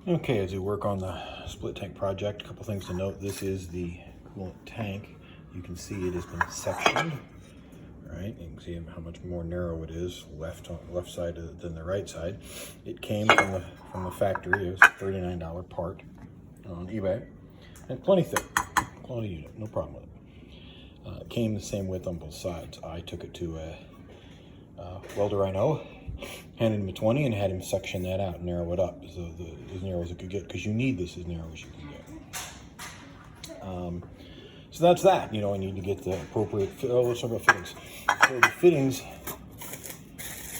Okay, as we work on the split tank project, a couple things to note. This is the coolant tank. You can see it has been sectioned, right? You can see how much more narrow it is left side than the right side. It came from the factory. It was a $39 part on eBay, and plenty thick, quality unit, no problem with it. It came the same width on both sides. I took it to a welder I know, handed him a 20 and had him section that out and narrow it up as narrow as it could get, because you need this as narrow as you can get. So that's that. I need to get the appropriate, let's talk about fittings. So the fittings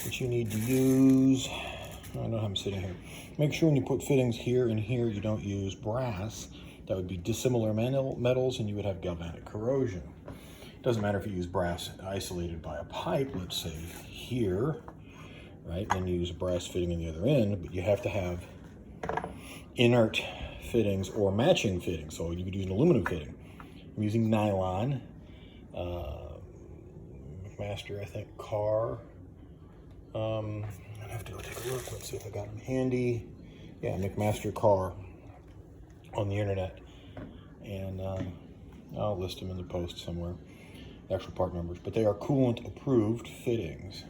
that you need to use, I don't know how I'm sitting here. Make sure when you put fittings here and here, you don't use brass. That would be dissimilar metals and you would have galvanic corrosion. It doesn't matter if you use brass isolated by a pipe, let's say here, right? Then you use a brass fitting in the other end, but you have to have inert fittings or matching fittings. So you could use an aluminum fitting. I'm using nylon, McMaster, I think, Carr. I'd have to go take a look. Let's see if I got them handy. Yeah, McMaster Carr on the internet. And I'll list them in the post somewhere, the actual part numbers. But they are coolant approved fittings.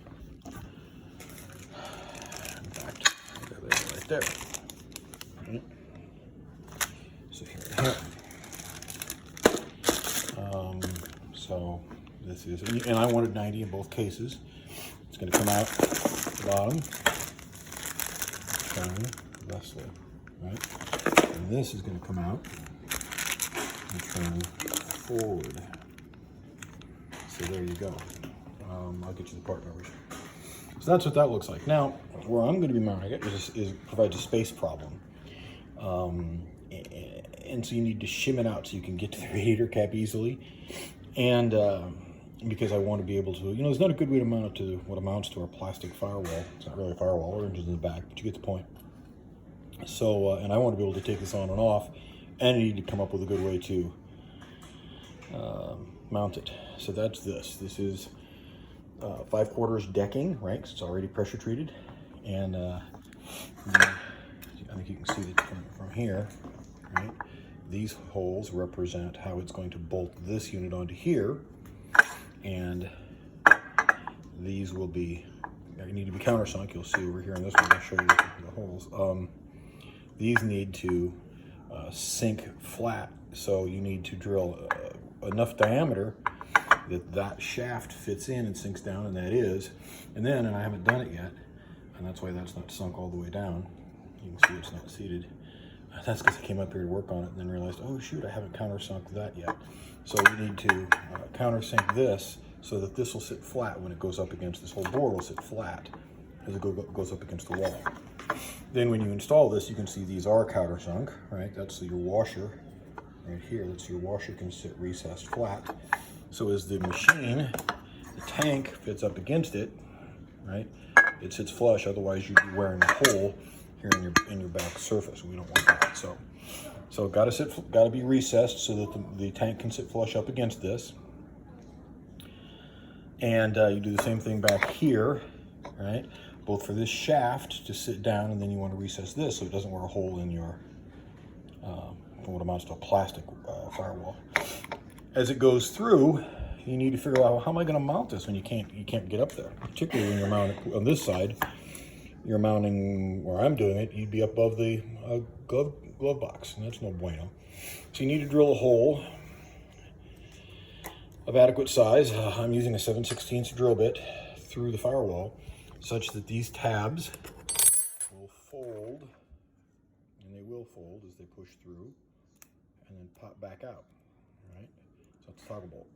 In fact, they're right there. Right. So here. So this is, and I wanted 90 in both cases. It's going to come out the bottom, turn thusly, right? And this is going to come out and turn forward. So there you go. I'll get you the part numbers. So that's what that looks like. Now, where I'm going to be mounting it is provides a space problem. And so you need to shim it out so you can get to the radiator cap easily. And because I want to be able to, there's not a good way to mount it to what amounts to our plastic firewall. It's not really a firewall, orange in the back, but you get the point. So, and I want to be able to take this on and off, and I need to come up with a good way to mount it. So that's this. This is 5/4 decking, right? 'Cause it's already pressure treated. And I think you can see it from here, right? These holes represent how it's going to bolt this unit onto here, and these will be, they need to be countersunk. You'll see over here in this one, I'll show you the holes. These need to sink flat, so you need to drill enough diameter that shaft fits in and sinks down, and that is, and then, and I haven't done it yet, and that's why that's not sunk all the way down. You can see it's not seated. That's because I came up here to work on it and then realized, oh shoot, I haven't countersunk that yet. So we need to countersink this so that this will sit flat when it goes up against, this whole board will sit flat as it goes up against the wall. Then when you install this, you can see these are countersunk, right? That's your washer right here. That's your washer can sit recessed flat. So as the machine, the tank fits up against it, right? It sits flush, otherwise you'd be wearing a hole here in your back surface. We don't want that. So got to be recessed so that the tank can sit flush up against this. And you do the same thing back here, right? Both for this shaft to sit down, and then you want to recess this so it doesn't wear a hole in your what amounts to a plastic firewall. As it goes through, you need to figure out, how am I going to mount this when you can't get up there, particularly when you're mounting on this side. You're mounting where I'm doing it, you'd be above the glove box, and that's no bueno. So you need to drill a hole of adequate size. I'm using a 7/16 drill bit through the firewall, such that these tabs will fold, and they will fold as they push through, and then pop back out, right? So it's a toggle bolt.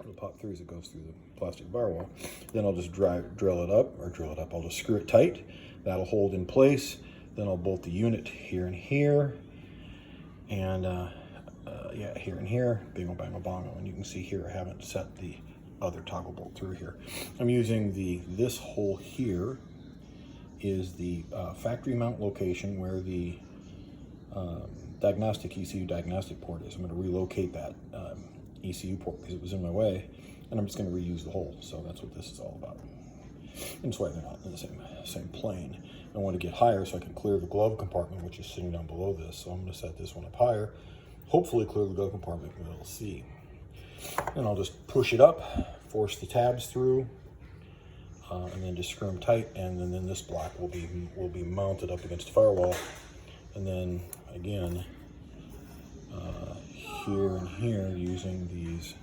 It'll pop through as it goes through the plastic firewall. Then I'll just drill it up, I'll just screw it tight. That'll hold in place. Then I'll bolt the unit here and here, and yeah, here and here, bingo, bango, bongo. And you can see here, I haven't set the other toggle bolt through here. I'm using this hole here is the factory mount location where the ECU diagnostic port is. I'm going to relocate that ECU port because it was in my way, and I'm just going to reuse the hole. So that's what this is all about. And that's why they're not in the same plane. I want to get higher so I can clear the glove compartment, which is sitting down below this. So I'm going to set this one up higher, hopefully clear the glove compartment with LC. And I'll just push it up, force the tabs through, and then just screw them tight. And then this block will be mounted up against the firewall. And then again, here and here, using these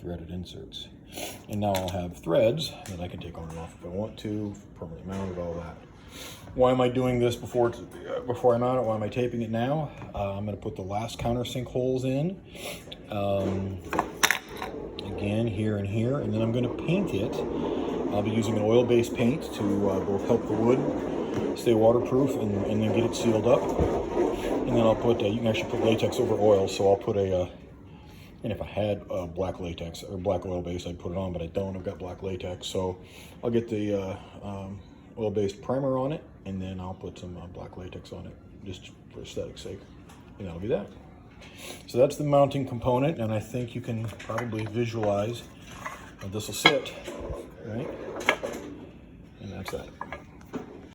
threaded inserts. And now I'll have threads that I can take on and off if I want to, permanently mounted, all that. Why am I doing this before I mount it? Why am I taping it now? I'm going to put the last countersink holes in, again, here and here, and then I'm going to paint it. I'll be using an oil-based paint to both help the wood stay waterproof and then get it sealed up. And then I'll put, you can actually put latex over oil, so I'll put and if I had black latex or black oil base, I'd put it on, but I don't. I've got black latex, so I'll get the oil-based primer on it, and then I'll put some black latex on it, just for aesthetic's sake, and that'll be that. So that's the mounting component, and I think you can probably visualize how this will sit, right? And that's that.